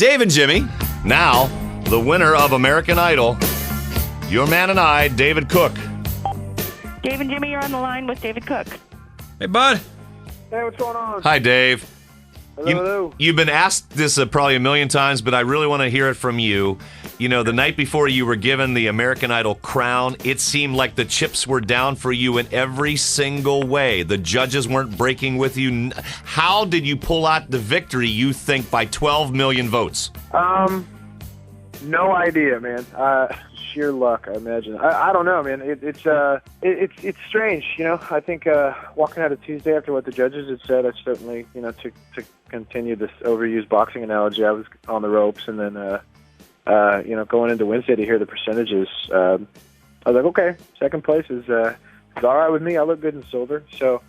Dave and Jimmy, now the winner of American Idol. Your man and I, David Cook. Dave and Jimmy, you're on the line with David Cook. Hey, bud. Hey, what's going on? Hi, Dave. Hello. You've been asked this probably a million times, but I really want to hear it from you. You know, the night before you were given the American Idol crown, it seemed like the chips were down for you in every single way. The judges weren't breaking with you. How did you pull out the victory, you think, by 12 million votes? No idea, man. Sheer luck, I imagine. I don't know, man. It's strange, you know. I think walking out of Tuesday after what the judges had said, I certainly, you know, to continue this overused boxing analogy, I was on the ropes, and then, you know, going into Wednesday to hear the percentages, I was like, okay, second place is all right with me. I look good in silver, so.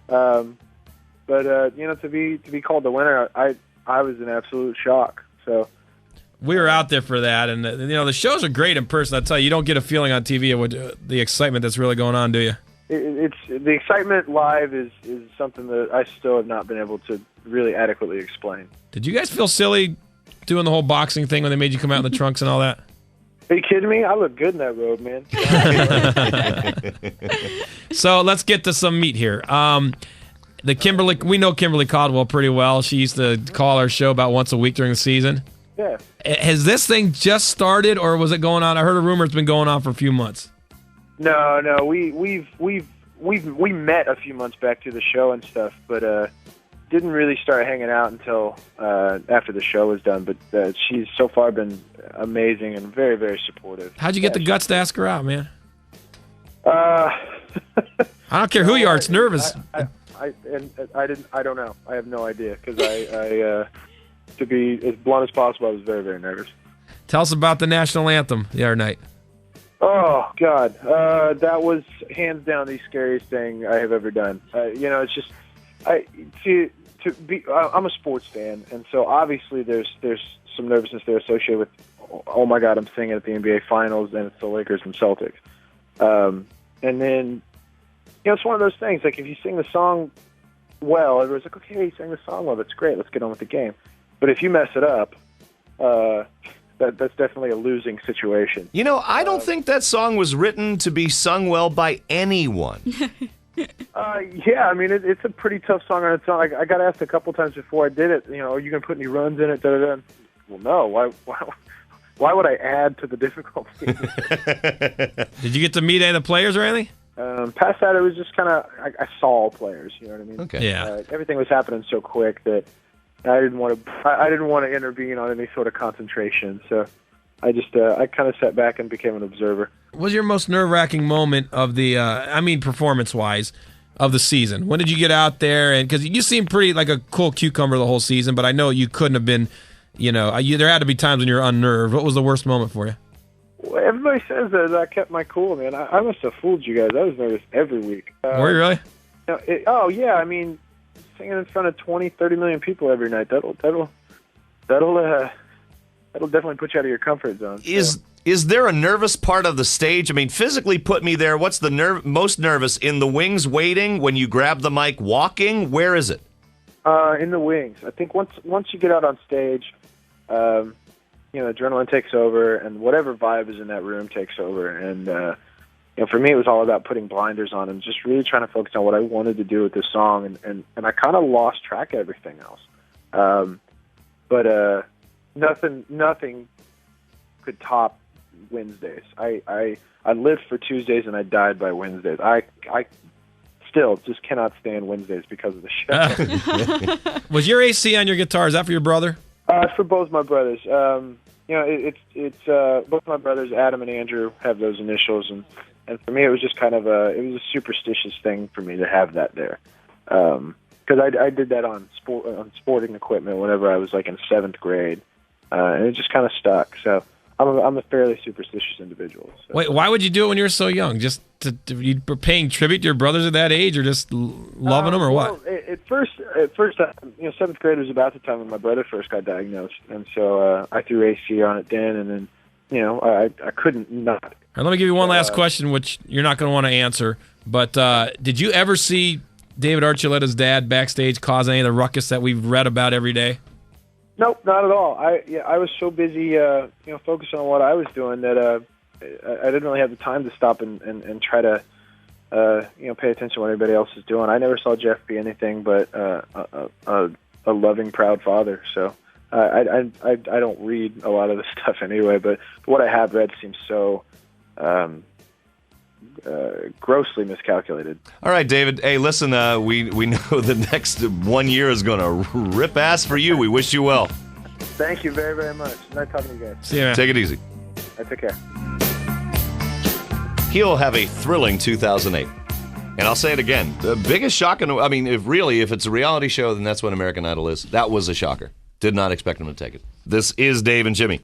But you know, to be called the winner, I was in absolute shock. So. We were out there for that, and you know the shows are great in person. I tell you, you don't get a feeling on TV of what, the excitement that's really going on, do you? It's the excitement live is something that I still have not been able to really adequately explain. Did you guys feel silly doing the whole boxing thing when they made you come out in the trunks and all that? Are you kidding me? I look good in that robe, man. So let's get to some meat here. We know Kimberly Caldwell pretty well. She used to call our show about once a week during the season. Yeah. Has this thing just started, or was it going on? I heard a rumor it's been going on for a few months. No. We met a few months back to the show and stuff, but didn't really start hanging out until after the show was done. But she's so far been amazing and very, very supportive. How'd you get the guts to ask her out, man? I don't care who you are. It's nervous. I don't know. I have no idea because I to be as blunt as possible, I was very, very nervous. Tell us about the national anthem the other night. Oh God, that was hands down the scariest thing I have ever done. You know, it's just I'm a sports fan, and so obviously there's some nervousness there associated with. Oh my God, I'm singing at the NBA Finals, and it's the Lakers and Celtics. And then, you know, it's one of those things. Like if you sing the song well, everyone's like, okay, you sang the song well. That's great. Let's get on with the game. But if you mess it up, that's definitely a losing situation. You know, I don't think that song was written to be sung well by anyone. Yeah, I mean, it's a pretty tough song on its own. I got asked a couple times before I did it, you know, are you going to put any runs in it? Da-da-da. Well, no. Why would I add to the difficulty? Did you get to meet any of the players or anything? Past that, it was just kind of, I saw all players, you know what I mean? Okay. Yeah. Everything was happening so quick that I didn't want to intervene on any sort of concentration. So I just I kind of sat back and became an observer. What was your most nerve-wracking moment of the performance-wise of the season? When did you get out there? And because you seem pretty like a cool cucumber the whole season, but I know you couldn't have been. You know, there had to be times when you were unnerved. What was the worst moment for you? Well, everybody says that I kept my cool, man. I must have fooled you guys. I was nervous every week. Were you really? Oh yeah, I mean, singing in front of 20, 30 million people every night. That'll definitely put you out of your comfort zone. Is there a nervous part of the stage? I mean, physically put me there. What's the most nervous? In the wings waiting, when you grab the mic walking? Where is it? In the wings. I think once you get out on stage, you know, adrenaline takes over, and whatever vibe is in that room takes over. And you know, for me, it was all about putting blinders on and just really trying to focus on what I wanted to do with this song. And I kind of lost track of everything else. But nothing could top Wednesdays. I lived for Tuesdays and I died by Wednesdays. I still just cannot stand Wednesdays because of the show. Was your AC on your guitar? Is that for your brother? It's for both my brothers. You know, it's both my brothers, Adam and Andrew, have those initials, and for me, it was just kind of a superstitious thing for me to have that there, because I did that on sporting equipment whenever I was like in 7th grade, and it just kind of stuck. So I'm a fairly superstitious individual. So. Wait, why would you do it when you were so young? Just you were paying tribute to your brothers at that age, or just loving them, or what? Well, at first, you know, 7th grade was about the time when my brother first got diagnosed, and so I threw AC on it then, and then, you know, I couldn't not. All right, let me give you one last question, which you're not going to want to answer. But did you ever see David Archuleta's dad backstage cause any of the ruckus that we've read about every day? Nope, not at all. I was so busy, focusing on what I was doing that I didn't really have the time to stop and try to, pay attention to what anybody else is doing. I never saw Jeff be anything but a loving, proud father. So I don't read a lot of this stuff anyway, but what I have read seems so grossly miscalculated. All right, David. Hey, listen, we know the next 1 year is going to rip ass for you. We wish you well. Thank you very, very much. Nice talking to you guys. See you, man. Take it easy. Take care. He'll have a thrilling 2008. And I'll say it again. The biggest shock, if it's a reality show, then that's what American Idol is. That was a shocker. Did not expect him to take it. This is Dave and Jimmy.